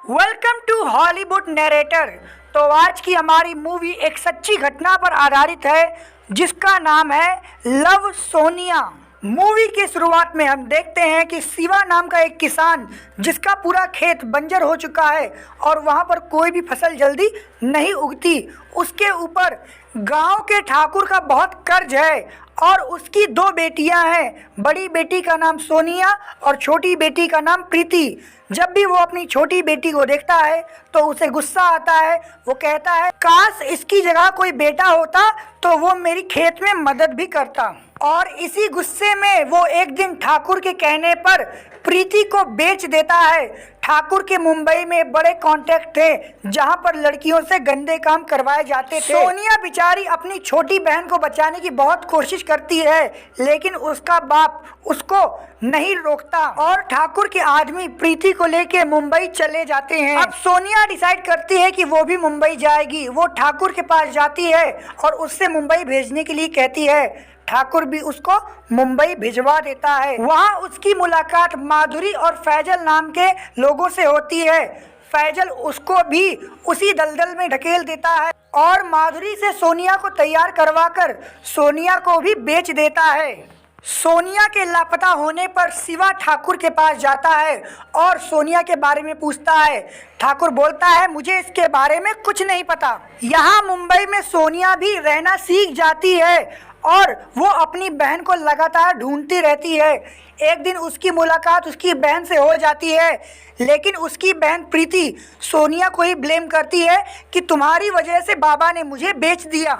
Welcome to Hollywood narrator. तो आज की हमारी मूवी एक सच्ची घटना पर आधारित है जिसका नाम है लव सोनिया। मूवी की शुरुआत में हम देखते हैं कि शिवा नाम का एक किसान जिसका पूरा खेत बंजर हो चुका है और वहाँ पर कोई भी फसल जल्दी नहीं उगती, उसके ऊपर गांव के ठाकुर का बहुत कर्ज है और उसकी दो बेटियां हैं। बड़ी बेटी का नाम सोनिया और छोटी बेटी का नाम प्रीति। जब भी वो अपनी छोटी बेटी को देखता है तो उसे गुस्सा आता है। वो कहता है काश इसकी जगह कोई बेटा होता तो वो मेरी खेत में मदद भी करता। और इसी गुस्से में वो एक दिन ठाकुर के कहने पर प्रीति को बेच देता है। ठाकुर के मुंबई में बड़े कॉन्टैक्ट थे जहां पर लड़कियों से गंदे काम करवाए जाते थे। सोनिया बेचारी अपनी छोटी बहन को बचाने की बहुत कोशिश करती है लेकिन उसका बाप उसको नहीं रोकता और ठाकुर के आदमी प्रीति को लेके मुंबई चले जाते हैं। अब सोनिया डिसाइड करती है कि वो भी मुंबई जाएगी। वो ठाकुर के पास जाती है और उससे मुंबई भेजने के लिए कहती है। ठाकुर भी उसको मुंबई भिजवा देता है। वहाँ उसकी मुलाकात माधुरी और फैजल नाम के लोगों से होती है। फैजल उसको भी उसी दलदल में ढकेल देता है और माधुरी से सोनिया को तैयार करवाकर सोनिया को भी बेच देता है। सोनिया के लापता होने पर शिवा ठाकुर के पास जाता है और सोनिया के बारे में पूछता है। ठाकुर बोलता है मुझे इसके बारे में कुछ नहीं पता। यहाँ मुंबई में सोनिया भी रहना सीख जाती है और वो अपनी बहन को लगातार ढूंढती रहती है। एक दिन उसकी मुलाकात उसकी बहन से हो जाती है लेकिन उसकी बहन प्रीति सोनिया को ही ब्लेम करती है कि तुम्हारी वजह से बाबा ने मुझे बेच दिया।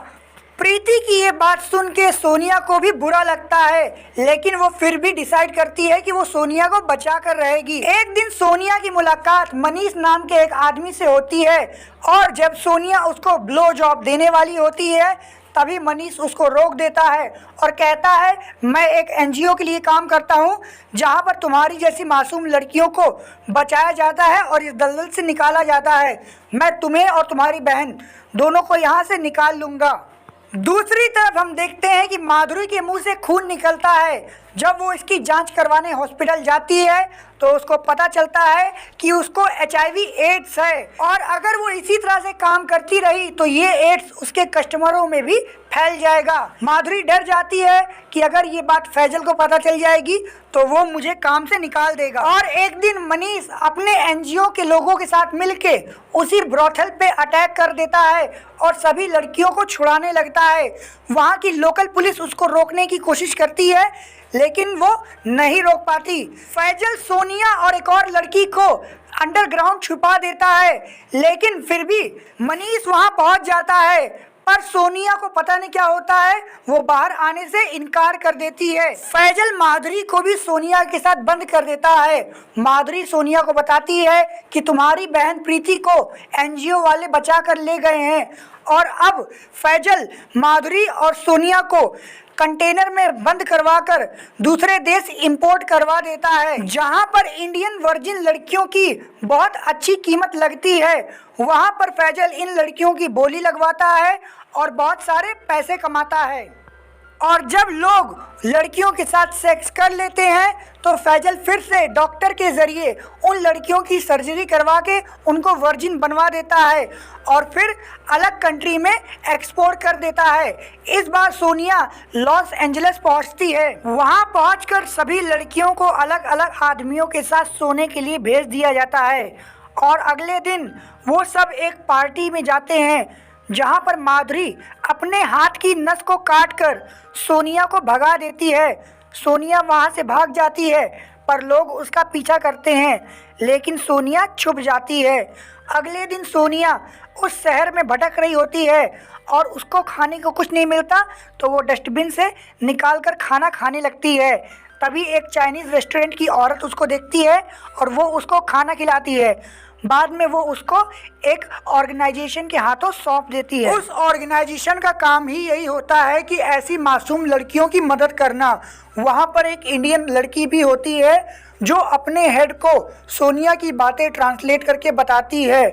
प्रीति की ये बात सुन के सोनिया को भी बुरा लगता है लेकिन वो फिर भी डिसाइड करती है कि वो सोनिया को बचा कर रहेगी। एक दिन सोनिया की मुलाकात मनीष नाम के एक आदमी से होती है और जब सोनिया उसको ब्लो जॉब देने वाली होती है तभी मनीष उसको रोक देता है और कहता है मैं एक एनजीओ के लिए काम करता हूँ जहाँ पर तुम्हारी जैसी मासूम लड़कियों को बचाया जाता है और इस दलदल से निकाला जाता है। मैं तुम्हें और तुम्हारी बहन दोनों को यहाँ से निकाल लूँगा। दूसरी तरफ हम देखते हैं कि माधुरी के मुंह से खून निकलता है। जब वो इसकी जांच करवाने हॉस्पिटल जाती है तो उसको पता चलता है कि उसको HIV एड्स है और अगर वो इसी तरह से काम करती रही तो ये एड्स उसके कस्टमरों में भी फैल जाएगा। माधुरी डर जाती है कि अगर ये बात फैजल को पता चल जाएगी तो वो मुझे काम से निकाल देगा। और एक दिन मनीष अपने एनजीओ के लोगों के साथ मिलके उसी ब्रोथल पे अटैक कर देता है और सभी लड़कियों को छुड़ाने लगता है। वहाँ की लोकल पुलिस उसको रोकने की कोशिश करती है लेकिन वो नहीं रोक पाती। फैजल सोनिया और एक और लड़की को अंडरग्राउंड छुपा देता है लेकिन फिर भी मनीष वहां पहुंच जाता है पर सोनिया को पता नहीं क्या होता है, वो बाहर आने से इनकार कर देती है। फैजल माधुरी को भी सोनिया के साथ बंद कर देता है। माधुरी सोनिया को बताती है कि तुम्हारी बहन प्रीति को एनजीओ वाले बचा कर ले गए हैं और अब फैजल माधुरी और सोनिया को कंटेनर में बंद करवाकर दूसरे देश इंपोर्ट करवा देता है जहां पर इंडियन वर्जिन लड़कियों की बहुत अच्छी कीमत लगती है। वहां पर फैजल इन लड़कियों की बोली लगवाता है और बहुत सारे पैसे कमाता है। और जब लोग लड़कियों के साथ सेक्स कर लेते हैं तो फैजल फिर से डॉक्टर के ज़रिए उन लड़कियों की सर्जरी करवा के उनको वर्जिन बनवा देता है और फिर अलग कंट्री में एक्सपोर्ट कर देता है। इस बार सोनिया लॉस एंजलिस पहुंचती है। वहां पहुंचकर सभी लड़कियों को अलग अलग आदमियों के साथ सोने के लिए भेज दिया जाता है और अगले दिन वो सब एक पार्टी में जाते हैं जहां पर माधुरी अपने हाथ की नस को काटकर सोनिया को भगा देती है। सोनिया वहां से भाग जाती है पर लोग उसका पीछा करते हैं लेकिन सोनिया छुप जाती है। अगले दिन सोनिया उस शहर में भटक रही होती है और उसको खाने को कुछ नहीं मिलता तो वो डस्टबिन से निकालकर खाना खाने लगती है। तभी एक चाइनीज़ रेस्टोरेंट की औरत उसको देखती है और वो उसको खाना खिलाती है। बाद में वो उसको एक ऑर्गेनाइजेशन के हाथों सौंप देती है। उस ऑर्गेनाइजेशन का काम ही यही होता है कि ऐसी मासूम लड़कियों की मदद करना। वहाँ पर एक इंडियन लड़की भी होती है जो अपने हेड को सोनिया की बातें ट्रांसलेट करके बताती है।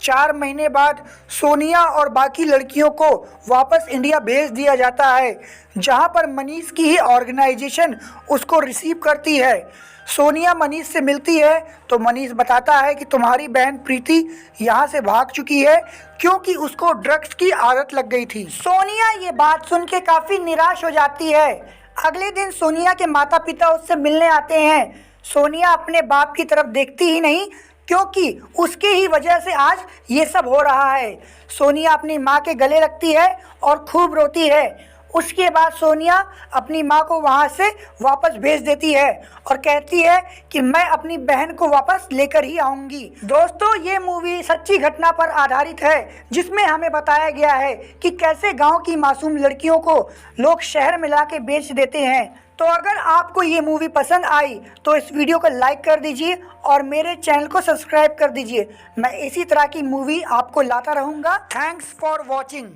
4 महीने बाद सोनिया और बाकी लड़कियों को वापस इंडिया भेज दिया जाता है, जहां पर मनीष की ही ऑर्गेनाइजेशन उसको रिसीव करती है। सोनिया मनीष से मिलती है तो मनीष बताता है कि तुम्हारी बहन प्रीति यहाँ से भाग चुकी है क्योंकि उसको ड्रग्स की आदत लग गई थी। सोनिया ये बात सुन के काफ़ी निराश हो जाती है। अगले दिन सोनिया के माता पिता उससे मिलने आते हैं। सोनिया अपने बाप की तरफ देखती ही नहीं क्योंकि उसके ही वजह से आज ये सब हो रहा है। सोनिया अपनी माँ के गले लगती है और खूब रोती है। उसके बाद सोनिया अपनी माँ को वहाँ से वापस भेज देती है और कहती है कि मैं अपनी बहन को वापस लेकर ही आऊँगी। दोस्तों, ये मूवी सच्ची घटना पर आधारित है, जिसमें हमें बताया गया है कि कैसे गांव की मासूम लड़कियों को लोग शहर में ला के बेच देते हैं। तो अगर आपको ये मूवी पसंद आई तो इस वीडियो को लाइक कर दीजिए और मेरे चैनल को सब्सक्राइब कर दीजिए। मैं इसी तरह की मूवी आपको लाता रहूँगा। Thanks for watching.